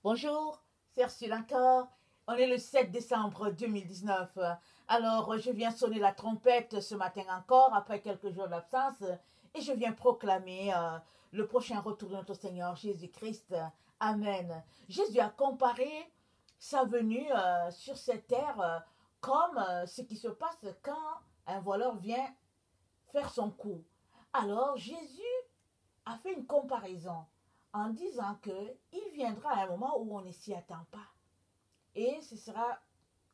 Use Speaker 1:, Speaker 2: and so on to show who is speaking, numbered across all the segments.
Speaker 1: Bonjour, c'est Ursule encore. On est le 7 décembre 2019. Alors, je viens sonner la trompette ce matin encore, après quelques jours d'absence, et je viens proclamer le prochain retour de notre Seigneur Jésus-Christ. Amen. Jésus a comparé sa venue sur cette terre comme ce qui se passe quand un voleur vient faire son coup. Alors, Jésus a fait une comparaison en disant que il viendra un moment où on ne s'y attend pas. Et ce sera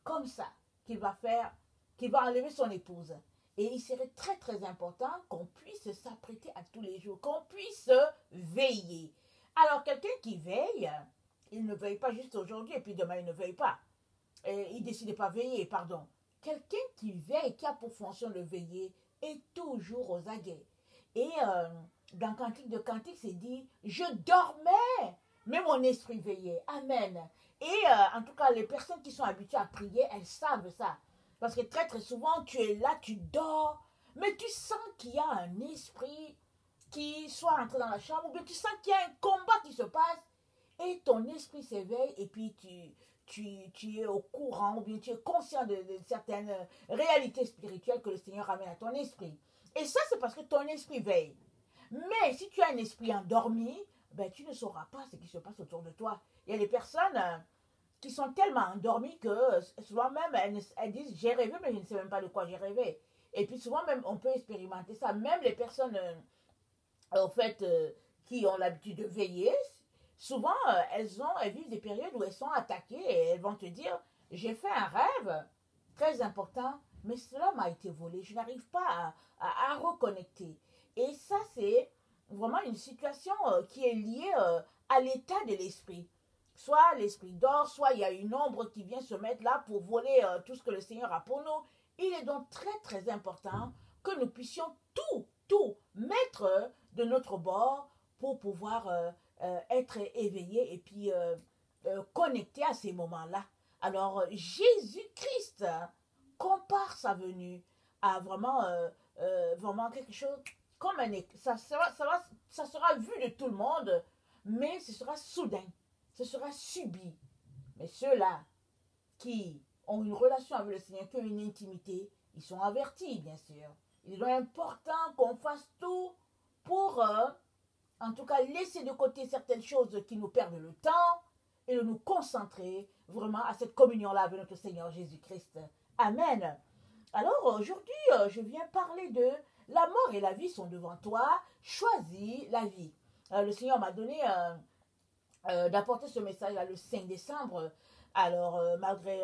Speaker 1: comme ça qu'il va faire, qu'il va enlever son épouse. Et il serait très très important qu'on puisse s'apprêter à tous les jours, qu'on puisse veiller. Alors quelqu'un qui veille, il ne veille pas juste aujourd'hui et puis demain il ne veille pas. Et il ne décide pas veiller, pardon. Quelqu'un qui veille, qui a pour fonction de veiller, est toujours aux aguets. Et dans Cantique de Cantique, c'est dit, je dormais, mais mon esprit veillait. Amen. Et en tout cas, les personnes qui sont habituées à prier, elles savent ça. Parce que très très souvent, tu es là, tu dors, mais tu sens qu'il y a un esprit qui soit entré dans la chambre, ou bien tu sens qu'il y a un combat qui se passe, et ton esprit s'éveille, et puis tu es au courant, ou bien tu es conscient de certaines réalités spirituelles que le Seigneur amène à ton esprit. Et ça, c'est parce que ton esprit veille. Mais si tu as un esprit endormi, ben, tu ne sauras pas ce qui se passe autour de toi. Il y a des personnes qui sont tellement endormies que souvent même elles disent j'ai rêvé, mais je ne sais même pas de quoi j'ai rêvé. Et puis souvent même on peut expérimenter ça. Même les personnes au fait qui ont l'habitude de veiller, souvent elles vivent des périodes où elles sont attaquées et elles vont te dire j'ai fait un rêve très important, mais cela m'a été volé. Je n'arrive pas à reconnecter. Et ça, c'est vraiment une situation qui est liée à l'état de l'esprit. Soit l'esprit dort, soit il y a une ombre qui vient se mettre là pour voler tout ce que le Seigneur a pour nous. Il est donc très très important que nous puissions tout mettre de notre bord pour pouvoir être éveillés et puis connectés à ces moments-là. Alors Jésus-Christ compare sa venue à vraiment quelque chose comme un ça sera vu de tout le monde, mais ce sera soudain, ce sera subi. Mais ceux-là qui ont une relation avec le Seigneur, qui ont une intimité, ils sont avertis, bien sûr. Il est important qu'on fasse tout pour, en tout cas, laisser de côté certaines choses qui nous perdent le temps et de nous concentrer vraiment à cette communion-là avec notre Seigneur Jésus-Christ. Amen. Alors aujourd'hui, je viens parler de la mort et la vie sont devant toi, choisis la vie. Le Seigneur m'a donné d'apporter ce message-là le 5 décembre. Alors, malgré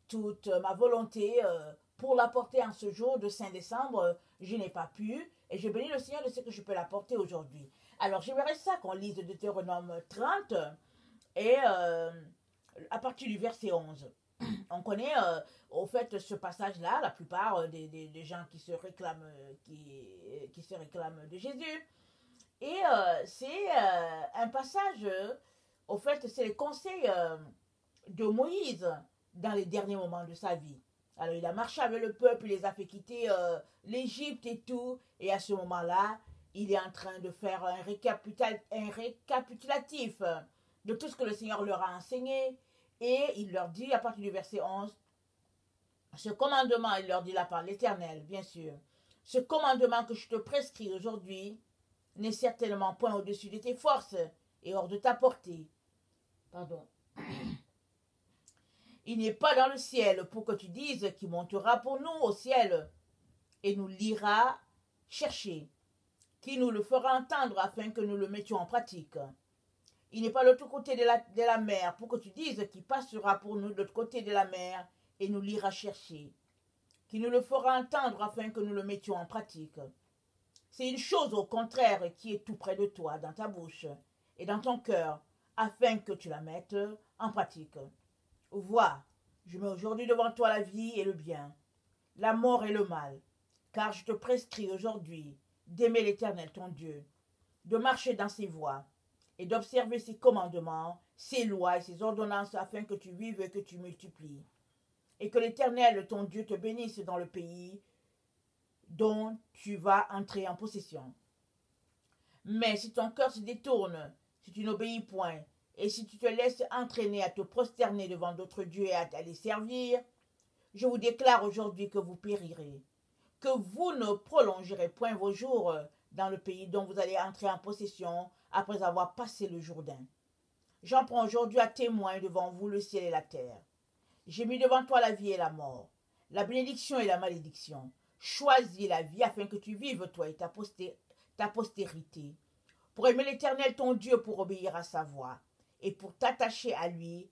Speaker 1: toute ma volonté pour l'apporter en ce jour de 5 décembre, je n'ai pas pu. Et je bénis le Seigneur de ce que je peux l'apporter aujourd'hui. Alors, j'aimerais ça qu'on lise Deutéronome 30 et à partir du verset 11. On connaît au fait ce passage-là, la plupart des gens qui se réclament, qui se réclament de Jésus. Et c'est un passage, au fait, c'est les conseils de Moïse dans les derniers moments de sa vie. Alors il a marché avec le peuple, il les a fait quitter l'Égypte et tout. Et à ce moment-là, il est en train de faire un récapitulatif de tout ce que le Seigneur leur a enseigné. Et il leur dit, à partir du verset 11, ce commandement, il leur dit là par l'Éternel, bien sûr, ce commandement que je te prescris aujourd'hui n'est certainement point au-dessus de tes forces et hors de ta portée. Pardon. Il n'est pas dans le ciel pour que tu dises qu'il montera pour nous au ciel et nous l'ira chercher, qui nous le fera entendre afin que nous le mettions en pratique. Il n'est pas de l'autre côté de la mer pour que tu dises qu'il passera pour nous de l'autre côté de la mer et nous l'ira chercher, qui nous le fera entendre afin que nous le mettions en pratique. C'est une chose au contraire qui est tout près de toi, dans ta bouche et dans ton cœur, afin que tu la mettes en pratique. Vois, je mets aujourd'hui devant toi la vie et le bien, la mort et le mal, car je te prescris aujourd'hui d'aimer l'Éternel ton Dieu, de marcher dans ses voies et d'observer ses commandements, ses lois et ses ordonnances afin que tu vives et que tu multiplies. Et que l'Éternel ton Dieu te bénisse dans le pays dont tu vas entrer en possession. Mais si ton cœur se détourne, si tu n'obéis point, et si tu te laisses entraîner à te prosterner devant d'autres dieux et à les servir, je vous déclare aujourd'hui que vous périrez, que vous ne prolongerez point vos jours dans le pays dont vous allez entrer en possession après avoir passé le Jourdain. J'en prends aujourd'hui à témoin devant vous le ciel et la terre. J'ai mis devant toi la vie et la mort, la bénédiction et la malédiction. Choisis la vie afin que tu vives, toi et ta postérité, pour aimer l'Éternel ton Dieu, pour obéir à sa voix et pour t'attacher à lui,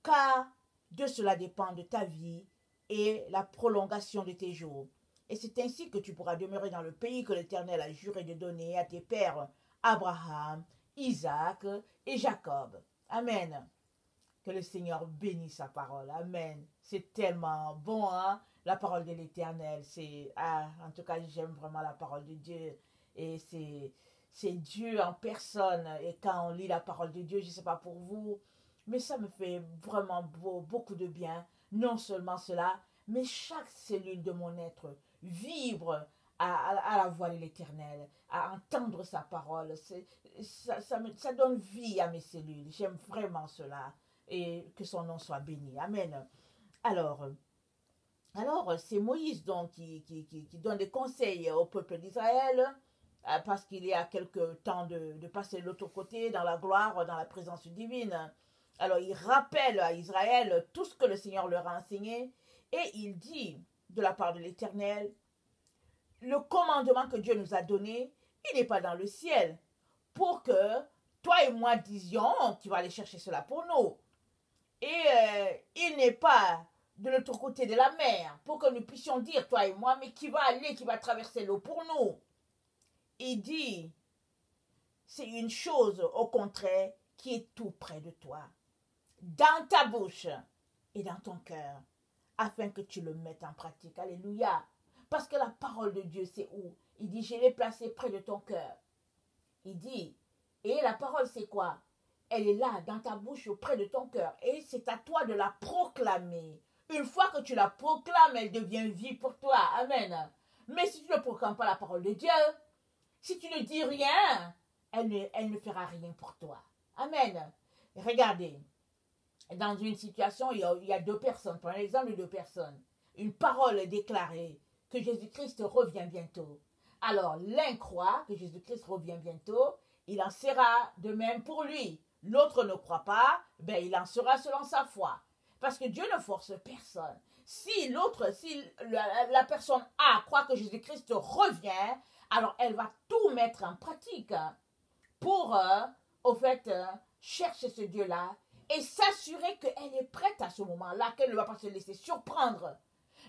Speaker 1: car de cela dépend de ta vie et la prolongation de tes jours. Et c'est ainsi que tu pourras demeurer dans le pays que l'Éternel a juré de donner à tes pères, Abraham, Isaac et Jacob. Amen. Que le Seigneur bénisse sa parole. Amen. C'est tellement bon, hein? La parole de l'Éternel. En tout cas, j'aime vraiment la parole de Dieu. Et c'est Dieu en personne. Et quand on lit la parole de Dieu, je ne sais pas pour vous, mais ça me fait vraiment beaucoup de bien. Non seulement cela, mais chaque cellule de mon être vibre à la voix de l'Éternel, à entendre sa parole. Ça donne vie à mes cellules. J'aime vraiment cela. Et que son nom soit béni. Amen. Alors c'est Moïse donc qui donne des conseils au peuple d'Israël, parce qu'il y a quelque temps de passer de l'autre côté, dans la gloire, dans la présence divine. Alors il rappelle à Israël tout ce que le Seigneur leur a enseigné, et il dit de la part de l'Éternel, le commandement que Dieu nous a donné, il n'est pas dans le ciel, pour que toi et moi disions, tu vas aller chercher cela pour nous. Et il n'est pas de l'autre côté de la mer, pour que nous puissions dire, toi et moi, mais qui va traverser l'eau pour nous. Il dit, c'est une chose au contraire qui est tout près de toi, dans ta bouche et dans ton cœur, afin que tu le mettes en pratique. Alléluia. Parce que la parole de Dieu, c'est où? Il dit, je l'ai placée près de ton cœur. Il dit, et la parole, c'est quoi? Elle est là, dans ta bouche, auprès de ton cœur. Et c'est à toi de la proclamer. Une fois que tu la proclames, elle devient vie pour toi. Amen. Mais si tu ne proclames pas la parole de Dieu, si tu ne dis rien, elle ne fera rien pour toi. Amen. Regardez, dans une situation, il y a deux personnes. Prenons l'exemple de deux personnes. Une parole est déclarée que Jésus-Christ revient bientôt. Alors, l'un croit que Jésus-Christ revient bientôt. Il en sera de même pour lui. L'autre ne croit pas, ben il en sera selon sa foi. Parce que Dieu ne force personne. Si la personne A croit que Jésus-Christ revient, alors elle va tout mettre en pratique pour, chercher ce Dieu-là et s'assurer qu'elle est prête à ce moment-là, qu'elle ne va pas se laisser surprendre.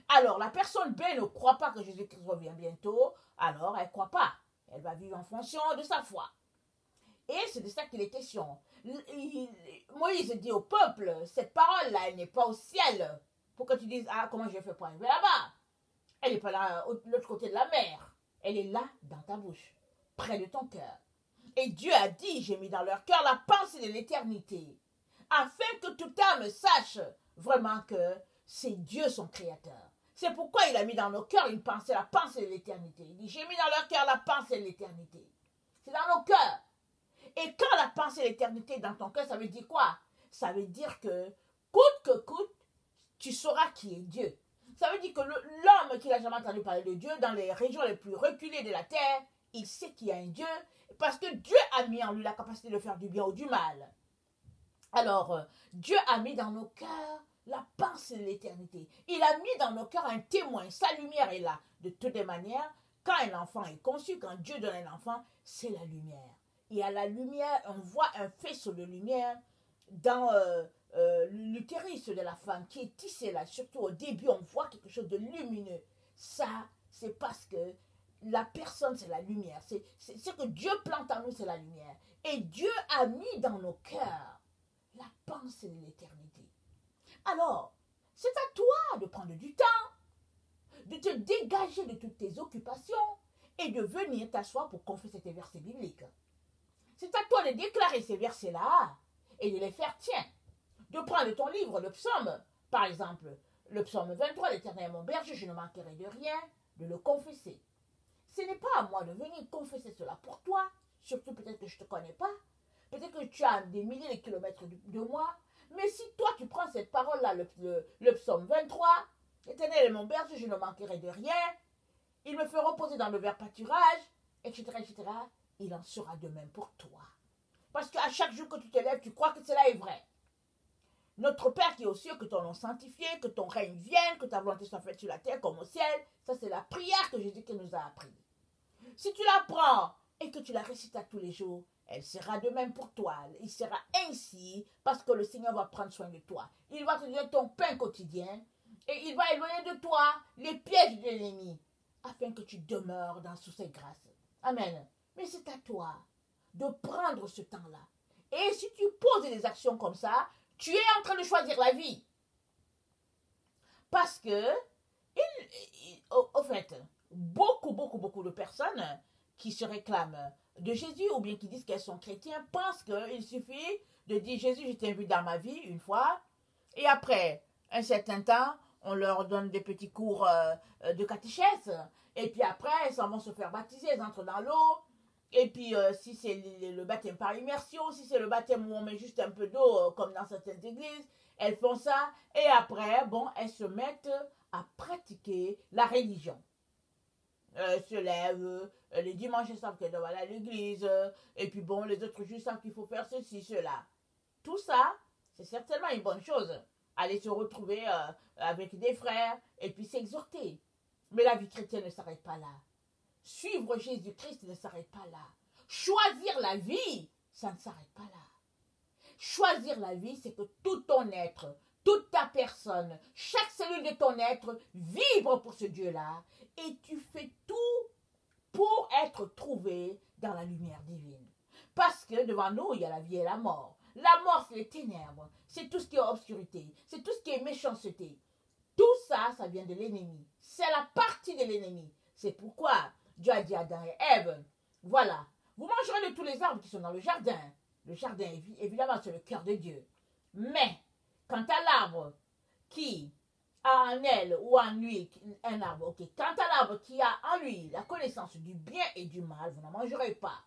Speaker 1: Alors, la personne B ne croit pas que Jésus-Christ revient bientôt, alors elle ne croit pas. Elle va vivre en fonction de sa foi. Et c'est de ça qu'il est question. Moïse dit au peuple, cette parole-là, elle n'est pas au ciel. Pour que tu dises, ah, comment je fais pour arriver là-bas? Elle n'est pas là, de l'autre côté de la mer. Elle est là, dans ta bouche, près de ton cœur. Et Dieu a dit, j'ai mis dans leur cœur la pensée de l'éternité, afin que toute âme sache vraiment que c'est Dieu son créateur. C'est pourquoi il a mis dans nos cœurs une pensée, la pensée de l'éternité. Il dit, j'ai mis dans leur cœur la pensée de l'éternité. C'est dans nos cœurs. Et quand la pensée de l'éternité est dans ton cœur, ça veut dire quoi? Ça veut dire que, coûte que coûte, tu sauras qui est Dieu. Ça veut dire que l'homme qui n'a jamais entendu parler de Dieu, dans les régions les plus reculées de la terre, il sait qu'il y a un Dieu, parce que Dieu a mis en lui la capacité de faire du bien ou du mal. Alors, Dieu a mis dans nos cœurs la pensée de l'éternité. Il a mis dans nos cœurs un témoin. Sa lumière est là. De toutes les manières, quand un enfant est conçu, quand Dieu donne un enfant, c'est la lumière. Et à la lumière, on voit un faisceau de lumière dans l'utérus de la femme qui est tissé là. Surtout au début, on voit quelque chose de lumineux. Ça, c'est parce que la personne, c'est la lumière. C'est ce que Dieu plante en nous, c'est la lumière. Et Dieu a mis dans nos cœurs la pensée de l'éternité. Alors, c'est à toi de prendre du temps, de te dégager de toutes tes occupations et de venir t'asseoir pour confesser tes versets bibliques. C'est à toi de déclarer ces versets-là et de les faire tiens. De prendre ton livre, le psaume, par exemple, le psaume 23, l'Éternel est mon berger, je ne manquerai de rien, de le confesser. Ce n'est pas à moi de venir confesser cela pour toi, surtout peut-être que je ne te connais pas, peut-être que tu as des milliers de kilomètres de moi, mais si toi tu prends cette parole-là, le psaume 23, Éternel est mon berger, je ne manquerai de rien, il me fait reposer dans le vert pâturage, etc., etc., il en sera de même pour toi. Parce qu'à chaque jour que tu te lèves, tu crois que cela est vrai. Notre Père qui est aux cieux, que ton nom sanctifié, que ton règne vienne, que ta volonté soit faite sur la terre comme au ciel, ça c'est la prière que Jésus nous a appris. Si tu la prends et que tu la récites à tous les jours, elle sera de même pour toi. Il sera ainsi parce que le Seigneur va prendre soin de toi. Il va te donner ton pain quotidien et il va éloigner de toi les pièges de l'ennemi afin que tu demeures sous ses grâces. Amen. Mais c'est à toi de prendre ce temps-là. Et si tu poses des actions comme ça, tu es en train de choisir la vie. Parce que, au fait, beaucoup de personnes qui se réclament de Jésus ou bien qui disent qu'elles sont chrétiens pensent qu'il suffit de dire Jésus, je t'ai vu dans ma vie une fois et après un certain temps, on leur donne des petits cours de catéchèse et puis après, elles s'en vont se faire baptiser, elles entrent dans l'eau et puis si c'est le baptême par immersion, si c'est le baptême où on met juste un peu d'eau comme dans certaines églises, elles font ça et après, bon, elles se mettent à pratiquer la religion. Se lèvent, les dimanches, ils savent qu'elles doivent aller à l'église, et puis bon, les autres jours, savent qu'il faut faire ceci, cela. Tout ça, c'est certainement une bonne chose. Aller se retrouver avec des frères, et puis s'exhorter. Mais la vie chrétienne ne s'arrête pas là. Suivre Jésus-Christ ne s'arrête pas là. Choisir la vie, ça ne s'arrête pas là. Choisir la vie, c'est que tout ton être, toute ta personne, chaque cellule de ton être vibre pour ce Dieu-là et tu fais tout pour être trouvé dans la lumière divine. Parce que devant nous, il y a la vie et la mort. La mort, c'est les ténèbres, c'est tout ce qui est obscurité, c'est tout ce qui est méchanceté. Tout ça, ça vient de l'ennemi. C'est la partie de l'ennemi. C'est pourquoi Dieu a dit à Adam et Ève, voilà, vous mangerez de tous les arbres qui sont dans le jardin. Le jardin, évidemment, c'est le cœur de Dieu. Mais, quant à l'arbre qui a en elle ou en lui, un arbre, ok. Quant à l'arbre qui a en lui la connaissance du bien et du mal, vous n'en mangerez pas.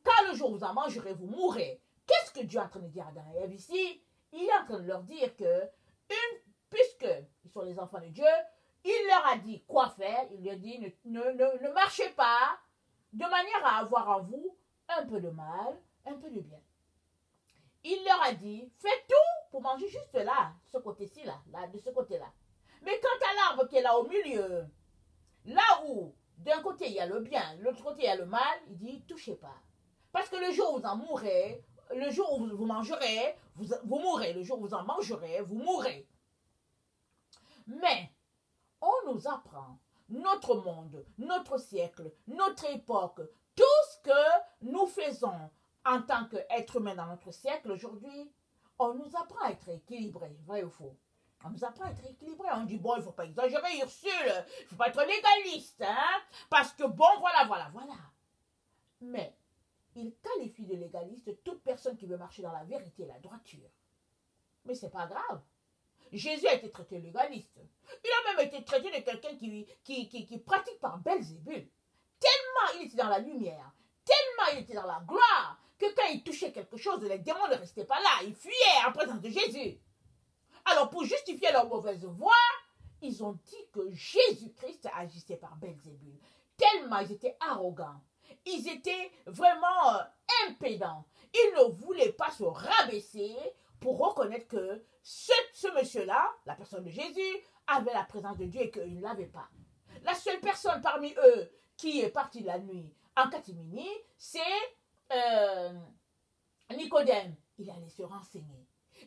Speaker 1: Quand le jour où vous en mangerez, vous mourrez. Qu'est-ce que Dieu est en train de dire à Adam et Ève ici? Il est en train de leur dire que, puisqu'ils sont les enfants de Dieu, il leur a dit quoi faire. Il leur dit ne marchez pas de manière à avoir en vous un peu de mal, un peu de bien. Il leur a dit, faites tout pour manger juste là, ce côté-ci, là, de ce côté-là. Mais quant à l'arbre qui est là au milieu, là où d'un côté il y a le bien, de l'autre côté il y a le mal, il dit, touchez pas. Parce que le jour où vous en mourrez, le jour où vous mangerez, vous mourrez. Le jour où vous en mangerez, vous mourrez. Mais, on nous apprend, notre monde, notre siècle, notre époque, tout ce que nous faisons en tant qu'être humain dans notre siècle aujourd'hui, on nous apprend à être équilibré, vrai ou faux? On nous apprend à être équilibré. On dit, bon, il ne faut pas exagérer, Ursule, il ne faut pas être légaliste, hein, parce que bon, voilà. Mais, il qualifie de légaliste toute personne qui veut marcher dans la vérité et la droiture. Mais ce n'est pas grave. Jésus a été traité légaliste. Il a même été traité de quelqu'un qui pratique par Belzébul. Tellement il était dans la lumière, tellement il était dans la gloire, que quand il touchait quelque chose, les démons ne restaient pas là. Ils fuyaient en présence de Jésus. Alors, pour justifier leur mauvaise voie, ils ont dit que Jésus-Christ agissait par Belzébul. Tellement ils étaient arrogants. Ils étaient vraiment impédants. Ils ne voulaient pas se rabaisser pour reconnaître que ce monsieur-là, la personne de Jésus, avait la présence de Dieu et qu'il ne l'avait pas. La seule personne parmi eux qui est partie la nuit en catimini, c'est Nicodème. Il allait se renseigner.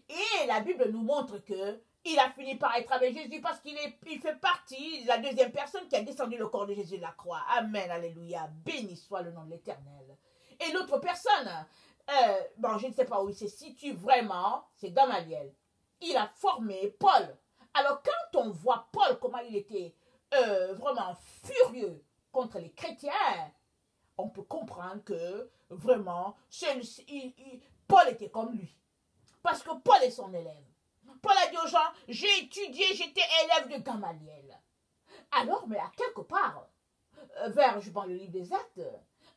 Speaker 1: Et la Bible nous montre que il a fini par être avec Jésus parce qu'il fait partie de la deuxième personne qui a descendu le corps de Jésus de la croix. Amen, alléluia. Béni soit le nom de l'Éternel. Et l'autre personne, bon, je ne sais pas où il se situe vraiment, c'est Gamaliel. Il a formé Paul. Alors, quand on voit Paul, comment il était vraiment furieux contre les chrétiens, on peut comprendre que vraiment, Paul était comme lui. Parce que Paul est son élève. Paul a dit aux gens, j'ai étudié, j'étais élève de Gamaliel. Alors, mais à quelque part, vers, je pense, le livre des Actes,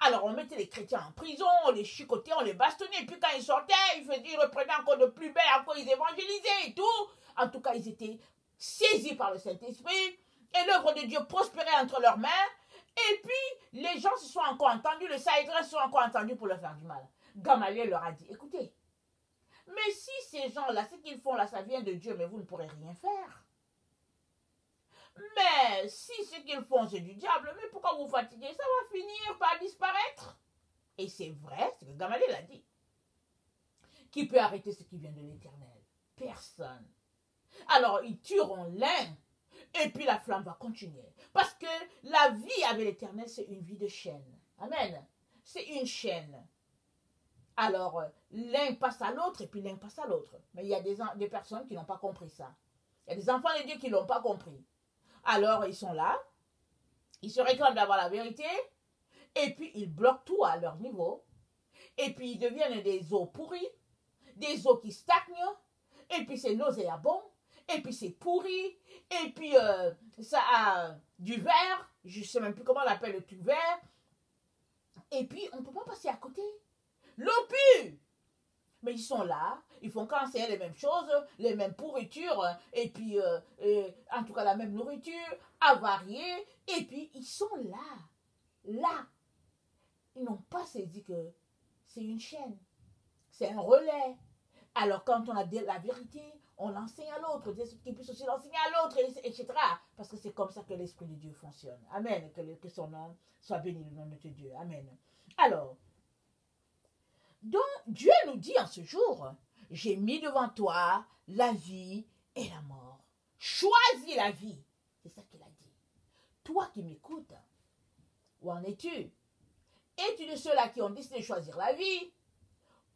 Speaker 1: Alors on mettait les chrétiens en prison, on les chicotait, on les bastonnait, et puis quand ils sortaient, ils reprenaient encore de plus belle, encore ils évangélisaient et tout. En tout cas, ils étaient saisis par le Saint-Esprit, et l'œuvre de Dieu prospérait entre leurs mains, et puis les gens se sont encore entendus, les Saïdras se sont encore entendus pour leur faire du mal. Gamaliel leur a dit, écoutez, mais si ces gens-là, ce qu'ils font là, ça vient de Dieu, mais vous ne pourrez rien faire. Mais si ce qu'ils font, c'est du diable, mais pourquoi vous fatiguez? Ça va finir par disparaître. Et c'est vrai, c'est ce que Gamaliel a dit. Qui peut arrêter ce qui vient de l'Éternel? Personne. Alors, ils tueront l'un, et puis la flamme va continuer. Parce que la vie avec l'Éternel, c'est une vie de chaîne. Amen. C'est une chaîne. Alors, l'un passe à l'autre, et puis l'un passe à l'autre. Mais il y a des personnes qui n'ont pas compris ça. Il y a des enfants de Dieu qui ne l'ont pas compris. Alors, ils sont là, ils se réclament d'avoir la vérité, et puis ils bloquent tout à leur niveau, et puis ils deviennent des eaux pourries, des eaux qui stagnent, et puis c'est nauséabond, et puis c'est pourri, et puis ça a du verre, je ne sais même plus comment on appelle le truc vert, et puis on ne peut pas passer à côté. L'eau pue! Mais ils sont là, ils font qu'enseigner les mêmes choses, les mêmes pourritures, et puis en tout cas la même nourriture, avariée, et puis ils sont là. Ils n'ont pas saisi que c'est une chaîne, c'est un relais. Alors quand on a la vérité, on l'enseigne à l'autre, qui puisse aussi l'enseigner à l'autre, etc. Parce que c'est comme ça que l'Esprit de Dieu fonctionne. Amen. Que son nom soit béni, le nom de Dieu. Amen. Alors, donc Dieu nous dit en ce jour, j'ai mis devant toi la vie et la mort. Choisis la vie. C'est ça qu'il a dit. Toi qui m'écoutes, où en es-tu? Es-tu de ceux-là qui ont décidé de choisir la vie?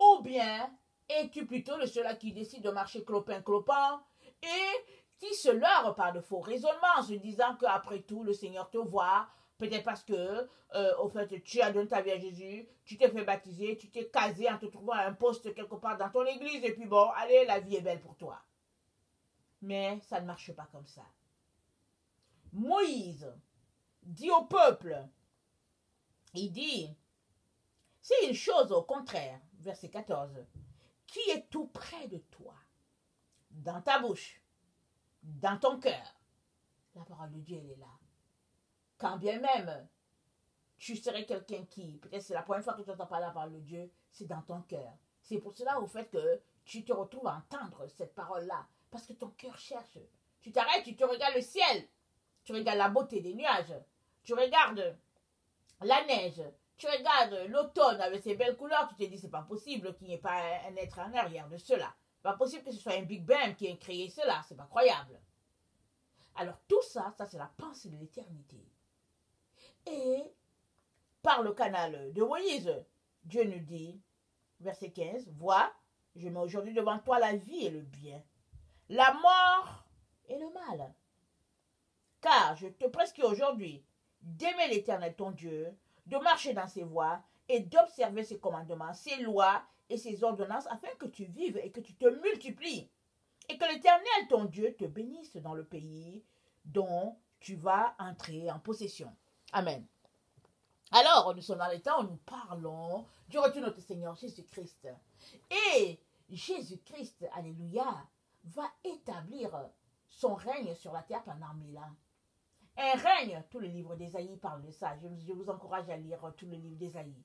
Speaker 1: Ou bien es-tu plutôt de ceux-là qui décident de marcher clopin-clopin et qui se leurrent par de faux raisonnements en se disant qu'après tout, le Seigneur te voit, peut-être parce que, au fait, tu as donné ta vie à Jésus, tu t'es fait baptiser, tu t'es casé en te trouvant à un poste quelque part dans ton église, et puis bon, allez, la vie est belle pour toi. Mais ça ne marche pas comme ça. Moïse dit au peuple, il dit, c'est une chose au contraire, verset 14, qui est tout près de toi, dans ta bouche, dans ton cœur. La parole de Dieu, elle est là. Quand bien même, tu serais quelqu'un qui, peut-être c'est la première fois que tu entends parler la parole de Dieu, c'est dans ton cœur. C'est pour cela, au fait, que tu te retrouves à entendre cette parole-là, parce que ton cœur cherche. Tu t'arrêtes, tu te regardes le ciel, tu regardes la beauté des nuages, tu regardes la neige, tu regardes l'automne avec ses belles couleurs, tu te dis, c'est pas possible qu'il n'y ait pas un être en arrière de cela. C'est pas possible que ce soit un Big Bang qui ait créé cela, c'est pas croyable. Alors tout ça, ça c'est la pensée de l'éternité. Et par le canal de Moïse, Dieu nous dit, verset 15, vois, je mets aujourd'hui devant toi la vie et le bien, la mort et le mal. Car je te prescris aujourd'hui d'aimer l'Éternel ton Dieu, de marcher dans ses voies et d'observer ses commandements, ses lois et ses ordonnances, afin que tu vives et que tu te multiplies, et que l'Éternel ton Dieu te bénisse dans le pays dont tu vas entrer en possession. Amen. Alors, nous sommes dans les temps où nous parlons du retour de notre Seigneur Jésus-Christ. Et Jésus-Christ, alléluia, va établir son règne sur la terre pendant 1000 ans. Un règne, tout le livre d'Ésaïe parle de ça. Je vous encourage à lire tout le livre d'Ésaïe.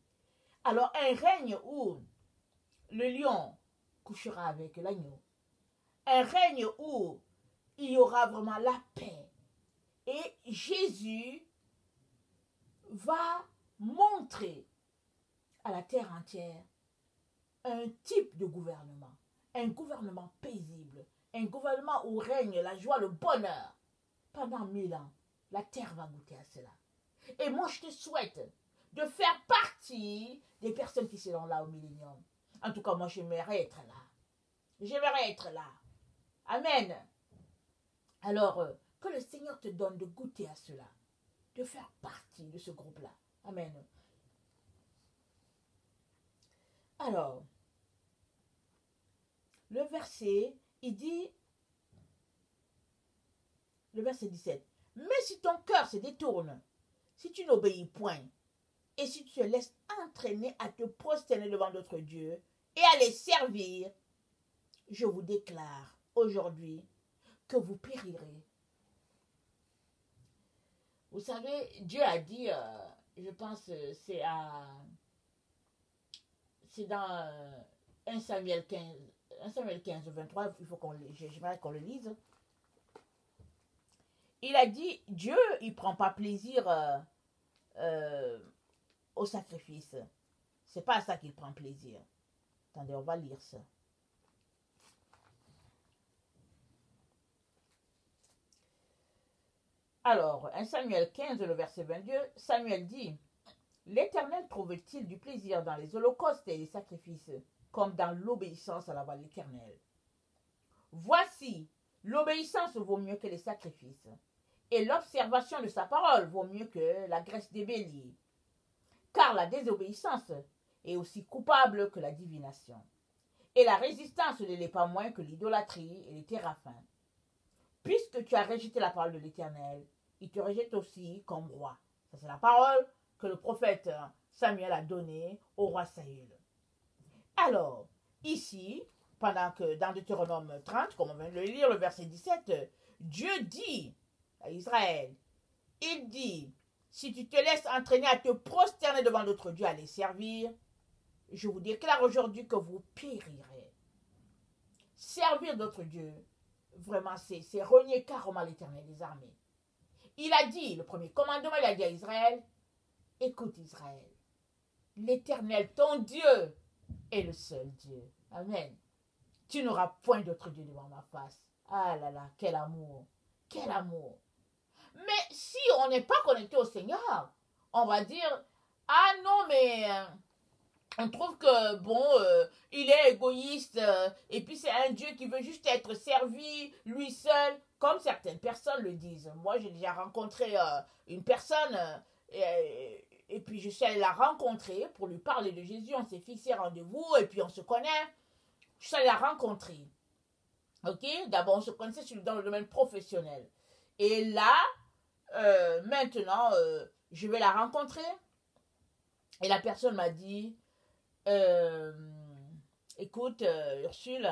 Speaker 1: Alors, un règne où le lion couchera avec l'agneau. Un règne où il y aura vraiment la paix. Et Jésus va montrer à la terre entière un type de gouvernement. Un gouvernement paisible. Un gouvernement où règne la joie, le bonheur. Pendant 1000 ans, la terre va goûter à cela. Et moi, je te souhaite de faire partie des personnes qui seront là au millénium. En tout cas, moi, j'aimerais être là. J'aimerais être là. Amen. Alors, que le Seigneur te donne de goûter à cela. De faire partie de ce groupe-là. Amen. Alors, le verset, il dit, le verset 17, mais si ton cœur se détourne, si tu n'obéis point, et si tu te laisses entraîner à te prosterner devant d'autres dieux et à les servir, je vous déclare aujourd'hui que vous périrez. Vous savez, Dieu a dit, je pense, c'est dans 1 Samuel 15, 1 Samuel 15, 23, il faut j'aimerais qu'on le lise. Il a dit, Dieu, il ne prend pas plaisir au sacrifice. C'est pas à ça qu'il prend plaisir. Attendez, on va lire ça. Alors, 1 Samuel 15, le verset 22, Samuel dit, l'Éternel trouve-t-il du plaisir dans les holocaustes et les sacrifices, comme dans l'obéissance à la voix de l'Éternel? Voici, l'obéissance vaut mieux que les sacrifices, et l'observation de sa parole vaut mieux que la graisse des béliers. Car la désobéissance est aussi coupable que la divination, et la résistance ne l'est pas moins que l'idolâtrie et les téraphins. Puisque tu as rejeté la parole de l'Éternel, il te rejette aussi comme roi. Ça, c'est la parole que le prophète Samuel a donnée au roi Saül. Alors, ici, pendant que dans Deutéronome 30, comme on vient de le lire, le verset 17, Dieu dit à Israël, il dit, si tu te laisses entraîner à te prosterner devant d'autres dieux, à les servir, je vous déclare aujourd'hui que vous périrez. Servir d'autres dieux, vraiment, c'est renier carrément l'Éternel des armées. Il a dit, le premier commandement, il a dit à Israël, écoute Israël, l'Éternel, ton Dieu, est le seul Dieu. Amen. Tu n'auras point d'autre Dieu devant ma face. Ah là là, quel amour. Quel amour. Mais si on n'est pas connecté au Seigneur, on va dire, ah non, mais on trouve que, bon, il est égoïste, et puis c'est un Dieu qui veut juste être servi, lui seul, comme certaines personnes le disent. Moi, j'ai déjà rencontré une personne, et puis je suis allée la rencontrer pour lui parler de Jésus. On s'est fixé rendez-vous, et puis on se connaît. Je suis allée la rencontrer. Ok? D'abord, on se connaissait dans le domaine professionnel. Et là, maintenant, je vais la rencontrer. Et la personne m'a dit, écoute, Ursule,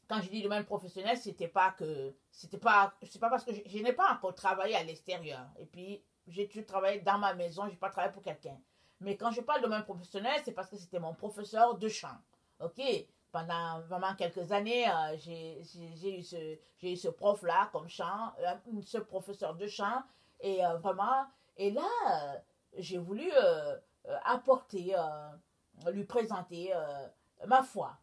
Speaker 1: quand je dis domaine professionnel, c'est pas parce que je n'ai pas encore travaillé à l'extérieur. Et puis, j'ai toujours travaillé dans ma maison, je n'ai pas travaillé pour quelqu'un. Mais quand je parle de domaine professionnel, c'est parce que c'était mon professeur de chant. Ok? Pendant vraiment quelques années, j'ai eu ce prof-là comme chant, ce professeur de chant. Et vraiment, et là, j'ai voulu apporter, lui présenter ma foi.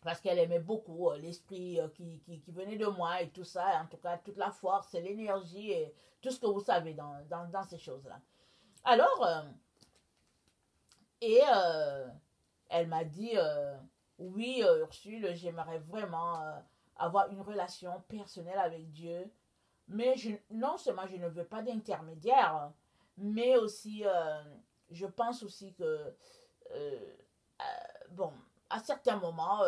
Speaker 1: Parce qu'elle aimait beaucoup l'esprit qui venait de moi et tout ça. En tout cas, toute la force et l'énergie et tout ce que vous savez dans ces choses-là. Alors, elle m'a dit, oui, Ursule, j'aimerais vraiment avoir une relation personnelle avec Dieu. Mais non seulement je ne veux pas d'intermédiaire, mais aussi, je pense aussi que, bon, à certains moments,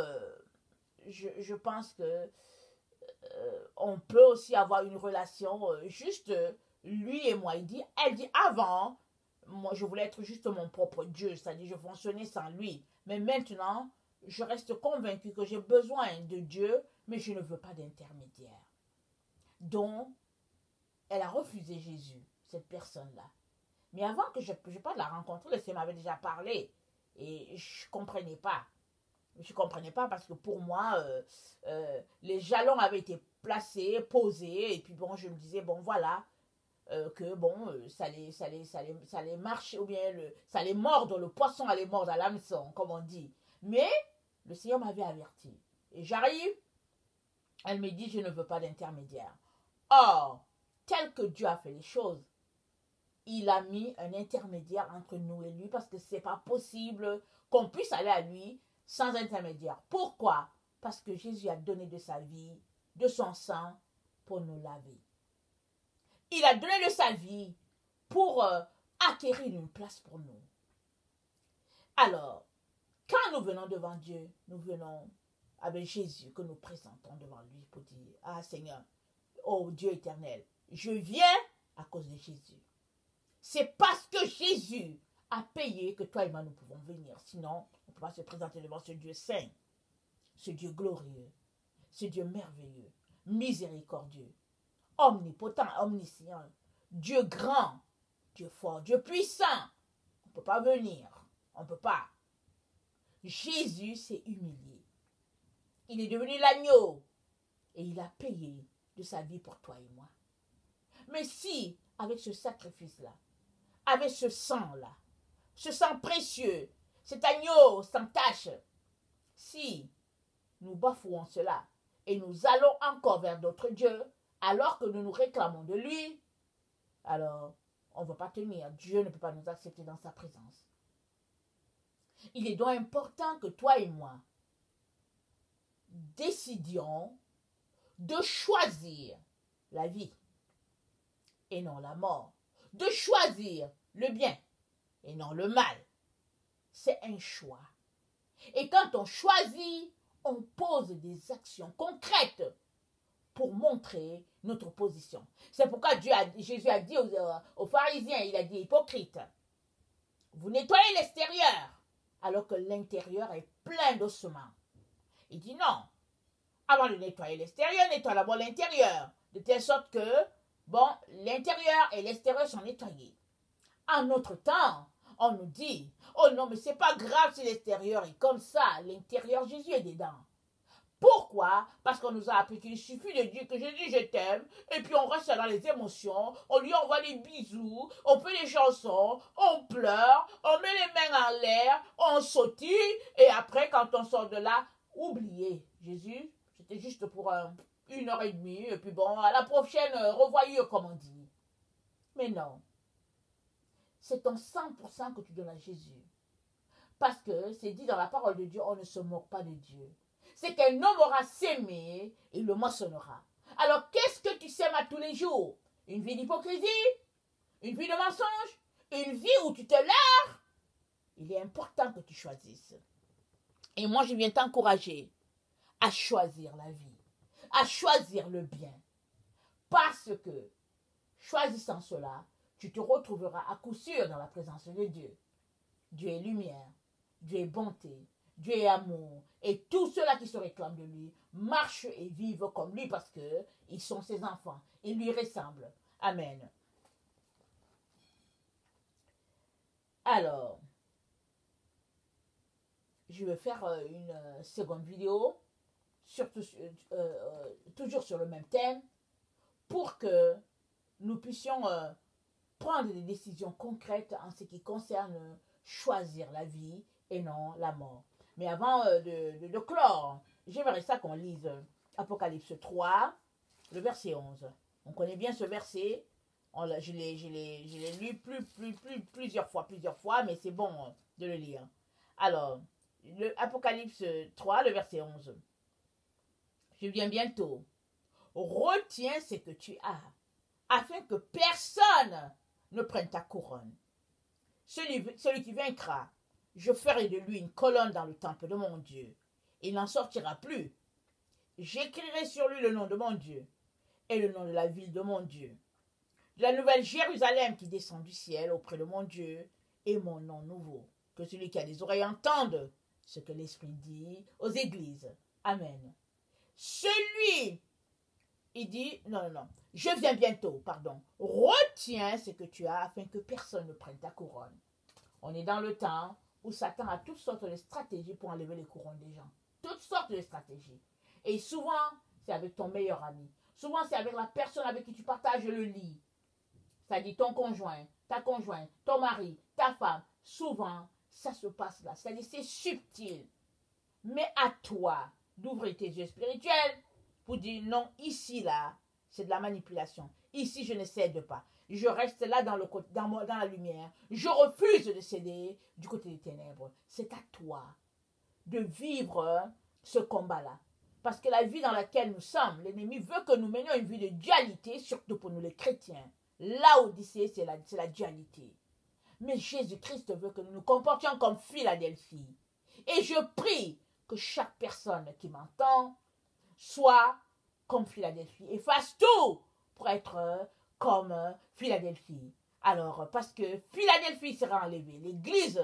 Speaker 1: je pense que on peut aussi avoir une relation juste lui et moi. Elle dit avant, moi je voulais être juste mon propre Dieu, c'est-à-dire je fonctionnais sans lui. Mais maintenant, je reste convaincue que j'ai besoin de Dieu, mais je ne veux pas d'intermédiaire. Donc, elle a refusé Jésus, cette personne-là. Mais avant que je pas la rencontrer, le Seigneur m'avait déjà parlé. Et je ne comprenais pas. Je ne comprenais pas parce que pour moi, les jalons avaient été placés, posés. Et puis bon, je me disais, bon voilà, que bon, ça allait marcher, ou bien ça allait mordre, le poisson allait mordre à l'hameçon, comme on dit. Mais le Seigneur m'avait averti. Et j'arrive, elle me dit, je ne veux pas d'intermédiaire. Or, tel que Dieu a fait les choses, il a mis un intermédiaire entre nous et lui parce que c'est pas possible qu'on puisse aller à lui sans intermédiaire. Pourquoi? Parce que Jésus a donné de sa vie, de son sang pour nous laver. Il a donné de sa vie pour acquérir une place pour nous. Alors, quand nous venons devant Dieu, nous venons avec Jésus que nous présentons devant lui pour dire, ah Seigneur, oh Dieu éternel, je viens à cause de Jésus. C'est parce que Jésus a payé que toi et moi nous pouvons venir. Sinon, on ne peut pas se présenter devant ce Dieu saint, ce Dieu glorieux, ce Dieu merveilleux, miséricordieux, omnipotent, omniscient, Dieu grand, Dieu fort, Dieu puissant. On ne peut pas venir. On ne peut pas. Jésus s'est humilié. Il est devenu l'agneau et il a payé de sa vie pour toi et moi. Mais si, avec ce sacrifice-là, avec ce sang-là, ce sang précieux, cet agneau sans tache, si nous bafouons cela et nous allons encore vers d'autres dieux, alors que nous nous réclamons de lui, alors on ne va pas tenir. Dieu ne peut pas nous accepter dans sa présence. Il est donc important que toi et moi décidions de choisir la vie et non la mort, de choisir le bien et non le mal. C'est un choix. Et quand on choisit, on pose des actions concrètes pour montrer notre position. C'est pourquoi Jésus a dit aux pharisiens, il a dit hypocrite, vous nettoyez l'extérieur alors que l'intérieur est plein d'ossements. Il dit non, avant de nettoyer l'extérieur, nettoie d'abord l'intérieur, de telle sorte que, bon, l'intérieur et l'extérieur sont nettoyés. En notre temps, on nous dit, oh non, mais c'est pas grave si l'extérieur est comme ça, l'intérieur, Jésus est dedans. Pourquoi? Parce qu'on nous a appris qu'il suffit de dire que Jésus, je t'aime, et puis on reste dans les émotions, on lui envoie des bisous, on fait des chansons, on pleure, on met les mains en l'air, on sautille, et après, quand on sort de là, oubliez, Jésus, c'était juste pour 1h30, et puis bon, à la prochaine, revoyure, comme on dit. Mais non, c'est ton 100% que tu donnes à Jésus. Parce que c'est dit dans la parole de Dieu, on ne se moque pas de Dieu. C'est qu'un homme aura sémé, il le moissonnera. Alors, qu'est-ce que tu sèmes à tous les jours? Une vie d'hypocrisie? Une vie de mensonge? Une vie où tu te leurres? Il est important que tu choisisses. Et moi, je viens t'encourager à choisir la vie, à choisir le bien. Parce que, choisissant cela, tu te retrouveras à coup sûr dans la présence de Dieu. Dieu est lumière, Dieu est bonté, Dieu est amour. Et tous ceux-là qui se réclament de lui marchent et vivent comme lui parce qu'ils sont ses enfants. Ils lui ressemblent. Amen. Alors, je vais faire une seconde vidéo, toujours sur le même thème, pour que nous puissions prendre des décisions concrètes en ce qui concerne choisir la vie et non la mort. Mais avant de clore, j'aimerais ça qu'on lise Apocalypse 3, le verset 11. On connaît bien ce verset. Je l'ai lu plusieurs fois, mais c'est bon de le lire. Alors, Apocalypse 3, le verset 11. Je viens bientôt. Retiens ce que tu as, afin que personne ne prenne ta couronne. Celui qui vaincra, je ferai de lui une colonne dans le temple de mon Dieu. Il n'en sortira plus. J'écrirai sur lui le nom de mon Dieu et le nom de la ville de mon Dieu, de la nouvelle Jérusalem qui descend du ciel auprès de mon Dieu et mon nom nouveau. Que celui qui a des oreilles entende ce que l'Esprit dit aux églises. Amen. Celui, il dit, non, je viens bientôt, pardon. Retiens ce que tu as afin que personne ne prenne ta couronne. On est dans le temps où Satan a toutes sortes de stratégies pour enlever les couronnes des gens. Toutes sortes de stratégies. Et souvent, c'est avec ton meilleur ami. Souvent, c'est avec la personne avec qui tu partages le lit. C'est-à-dire ton conjoint, ta conjointe, ton mari, ta femme. Souvent, ça se passe là. C'est-à-dire, c'est subtil. Mais à toi d'ouvrir tes yeux spirituels pour dire non, ici, là, c'est de la manipulation. Ici, je ne cède pas. Je reste là dans la lumière. Je refuse de céder du côté des ténèbres. C'est à toi de vivre ce combat-là. Parce que la vie dans laquelle nous sommes, l'ennemi veut que nous menions une vie de dualité, surtout pour nous les chrétiens. L'Odyssée, c'est la dualité. Mais Jésus-Christ veut que nous nous comportions comme Philadelphie. Et je prie que chaque personne qui m'entend soit comme Philadelphie et fasse tout pour être comme Philadelphie. Alors, parce que Philadelphie sera enlevée, l'église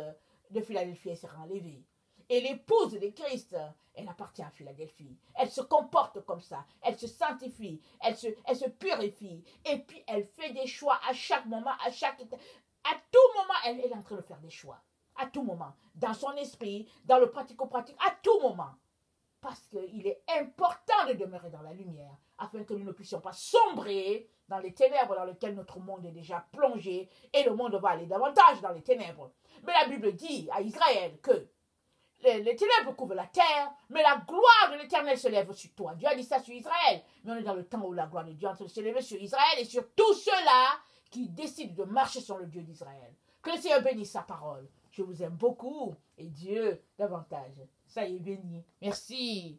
Speaker 1: de Philadelphie sera enlevée. Et l'épouse de Christ, elle appartient à Philadelphie. Elle se comporte comme ça. Elle se sanctifie. Elle se purifie. Et puis, elle fait des choix à chaque moment, à tout moment, elle est en train de faire des choix. À tout moment. Dans son esprit, dans le pratico-pratique, à tout moment. Parce qu'il est important de demeurer dans la lumière, afin que nous ne puissions pas sombrer dans les ténèbres dans lesquelles notre monde est déjà plongé, et le monde va aller davantage dans les ténèbres. Mais la Bible dit à Israël que les ténèbres couvrent la terre, mais la gloire de l'Éternel se lève sur toi. Dieu a dit ça sur Israël, mais on est dans le temps où la gloire de Dieu est en train de se lever sur Israël et sur tous ceux-là qui décident de marcher sur le Dieu d'Israël. Que le Seigneur bénisse sa parole. Je vous aime beaucoup et Dieu davantage. Ça y est, béni. Merci.